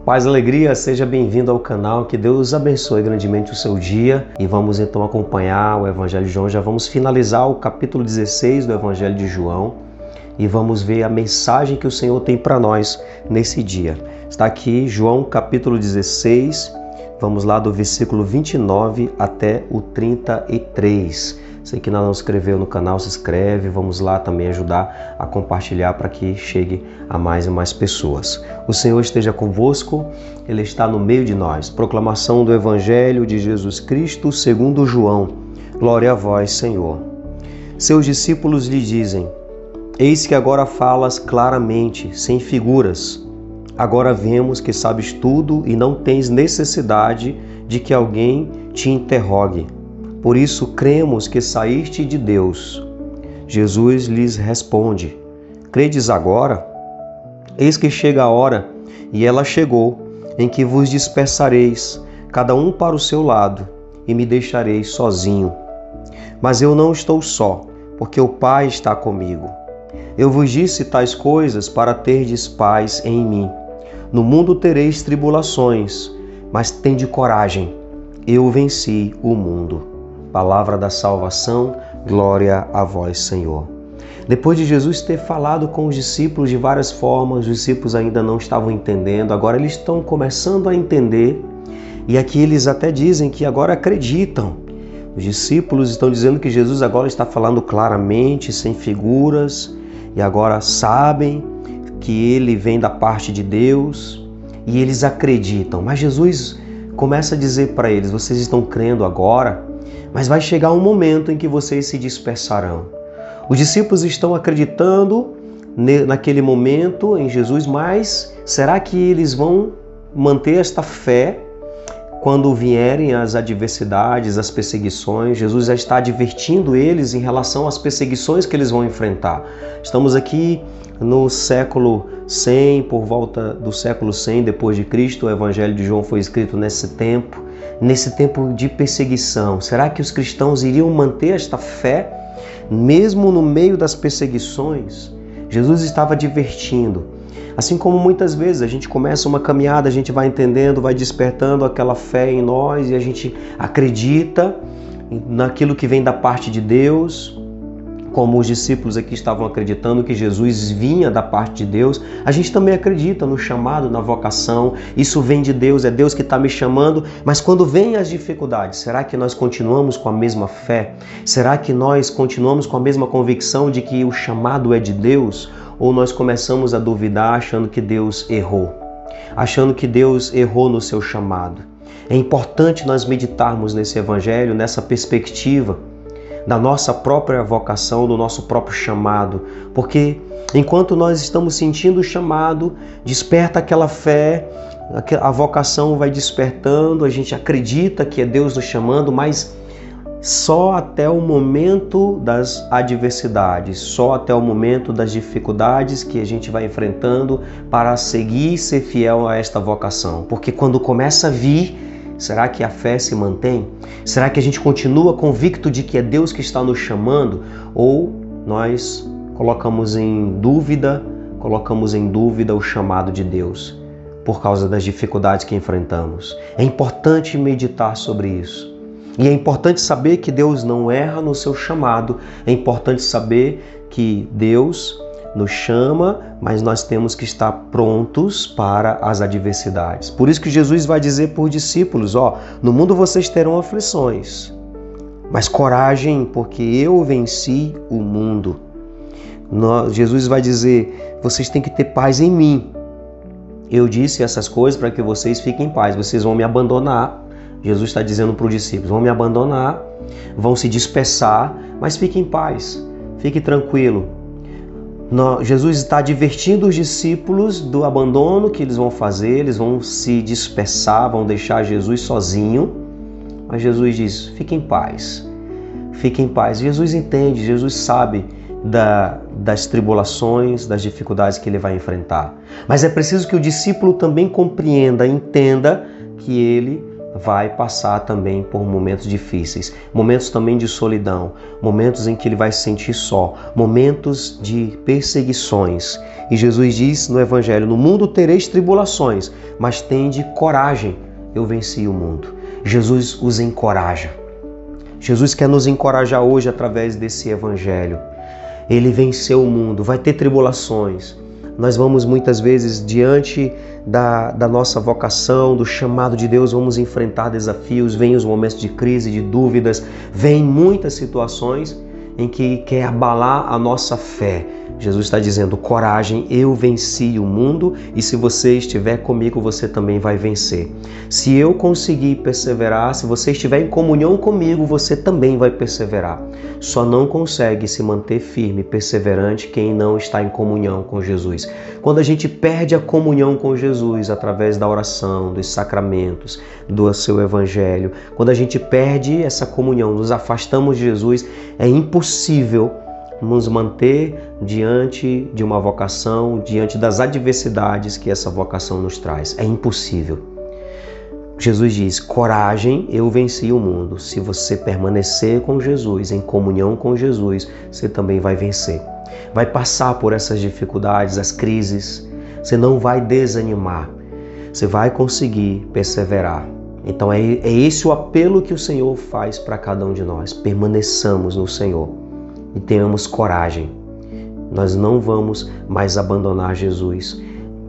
Paz e alegria, seja bem-vindo ao canal, que Deus abençoe grandemente o seu dia e vamos então acompanhar o Evangelho de João. Já vamos finalizar o capítulo 16 do Evangelho de João e vamos ver a mensagem que o Senhor tem para nós nesse dia. Está aqui João capítulo 16, vamos lá do versículo 29 até o 33. Você que ainda não se inscreveu no canal, se inscreve, vamos lá também ajudar a compartilhar para que chegue a mais e mais pessoas. O Senhor esteja convosco, Ele está no meio de nós. Proclamação do Evangelho de Jesus Cristo segundo João. Glória a vós, Senhor. Seus discípulos lhe dizem: Eis que agora falas claramente, sem figuras. Agora vemos que sabes tudo e não tens necessidade de que alguém te interrogue. Por isso cremos que saíste de Deus. Jesus lhes responde: Credes agora? Eis que chega a hora, e ela chegou, em que vos dispersareis, cada um para o seu lado, e me deixareis sozinho. Mas eu não estou só, porque o Pai está comigo. Eu vos disse tais coisas para terdes paz em mim. No mundo tereis tribulações, mas tende coragem. Eu venci o mundo. Palavra da salvação, glória a vós, Senhor. Depois de Jesus ter falado com os discípulos de várias formas, os discípulos ainda não estavam entendendo, agora eles estão começando a entender, e aqui eles até dizem que agora acreditam. Os discípulos estão dizendo que Jesus agora está falando claramente, sem figuras, e agora sabem que ele vem da parte de Deus, e eles acreditam. Mas Jesus começa a dizer para eles: vocês estão crendo agora? Mas vai chegar um momento em que vocês se dispersarão. Os discípulos estão acreditando naquele momento em Jesus, mas será que eles vão manter esta fé quando vierem as adversidades, as perseguições? Jesus já está advertindo eles em relação às perseguições que eles vão enfrentar. Estamos aqui no século 100, por volta do século 100 depois de Cristo. O Evangelho de João foi escrito nesse tempo de perseguição. Será que os cristãos iriam manter esta fé mesmo no meio das perseguições? Jesus estava advertindo. Assim como muitas vezes a gente começa uma caminhada, a gente vai entendendo, vai despertando aquela fé em nós e a gente acredita naquilo que vem da parte de Deus, como os discípulos aqui estavam acreditando que Jesus vinha da parte de Deus. A gente também acredita no chamado, na vocação. Isso vem de Deus, é Deus que está me chamando. Mas quando vêm as dificuldades, será que nós continuamos com a mesma fé? Será que nós continuamos com a mesma convicção de que o chamado é de Deus? Ou nós começamos a duvidar achando que Deus errou? Achando que Deus errou no seu chamado? É importante nós meditarmos nesse Evangelho, nessa perspectiva da nossa própria vocação, do nosso próprio chamado, porque enquanto nós estamos sentindo o chamado, desperta aquela fé, a vocação vai despertando, a gente acredita que é Deus nos chamando, mas só até o momento das adversidades, só até o momento das dificuldades que a gente vai enfrentando para seguir e ser fiel a esta vocação, porque quando começa a vir, será que a fé se mantém? Será que a gente continua convicto de que é Deus que está nos chamando? Ou nós colocamos em dúvida o chamado de Deus por causa das dificuldades que enfrentamos? É importante meditar sobre isso. E é importante saber que Deus não erra no seu chamado. É importante saber que Deus nos chama, mas nós temos que estar prontos para as adversidades. Por isso que Jesus vai dizer para os discípulos: no mundo vocês terão aflições, mas coragem, porque eu venci o mundo. Jesus vai dizer: vocês têm que ter paz em mim. Eu disse essas coisas para que vocês fiquem em paz. Vocês vão me abandonar. Jesus está dizendo para os discípulos: vão me abandonar, vão se dispersar, mas fiquem em paz, fique tranquilo. Jesus está advertindo os discípulos do abandono que eles vão fazer, eles vão se dispersar, vão deixar Jesus sozinho, mas Jesus diz: fiquem em paz, fiquem em paz. Jesus entende, Jesus sabe das tribulações, das dificuldades que ele vai enfrentar, mas é preciso que o discípulo também compreenda, entenda que ele vai passar também por momentos difíceis, momentos também de solidão, momentos em que ele vai se sentir só, momentos de perseguições. E Jesus diz no Evangelho: no mundo tereis tribulações, mas tende coragem, eu venci o mundo. Jesus os encoraja. Jesus quer nos encorajar hoje através desse Evangelho. Ele venceu o mundo, vai ter tribulações. Nós vamos muitas vezes, diante da nossa vocação, do chamado de Deus, vamos enfrentar desafios, vêm os momentos de crise, de dúvidas, vêm muitas situações em que quer abalar a nossa fé. Jesus está dizendo: coragem, eu venci o mundo, e se você estiver comigo, você também vai vencer. Se eu conseguir perseverar, se você estiver em comunhão comigo, você também vai perseverar. Só não consegue se manter firme, perseverante, quem não está em comunhão com Jesus. Quando a gente perde a comunhão com Jesus através da oração, dos sacramentos, do seu Evangelho, quando a gente perde essa comunhão, nos afastamos de Jesus, é impossível nos manter diante de uma vocação, diante das adversidades que essa vocação nos traz. É impossível. Jesus diz: coragem, eu venci o mundo. Se você permanecer com Jesus, em comunhão com Jesus, você também vai vencer. Vai passar por essas dificuldades, as crises. Você não vai desanimar. Você vai conseguir perseverar. Então é esse o apelo que o Senhor faz para cada um de nós. Permaneçamos no Senhor e tenhamos coragem. Nós não vamos mais abandonar Jesus.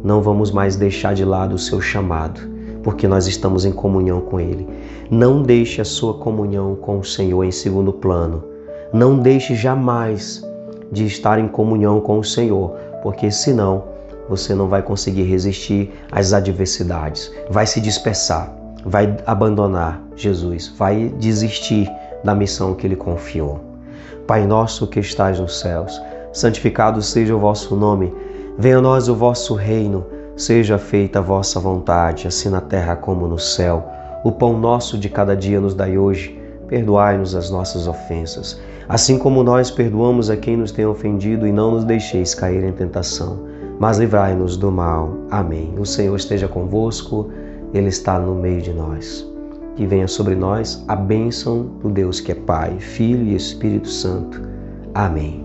Não vamos mais deixar de lado o seu chamado, porque nós estamos em comunhão com Ele. Não deixe a sua comunhão com o Senhor em segundo plano. Não deixe jamais de estar em comunhão com o Senhor, porque senão você não vai conseguir resistir às adversidades. Vai se dispersar, vai abandonar Jesus, vai desistir da missão que Ele confiou. Pai nosso que estais nos céus, santificado seja o vosso nome. Venha a nós o vosso reino. Seja feita a vossa vontade, assim na terra como no céu. O pão nosso de cada dia nos dai hoje. Perdoai-nos as nossas ofensas, assim como nós perdoamos a quem nos tem ofendido, e não nos deixeis cair em tentação, mas livrai-nos do mal. Amém. O Senhor esteja convosco, Ele está no meio de nós. Que venha sobre nós a bênção do Deus que é Pai, Filho e Espírito Santo. Amém.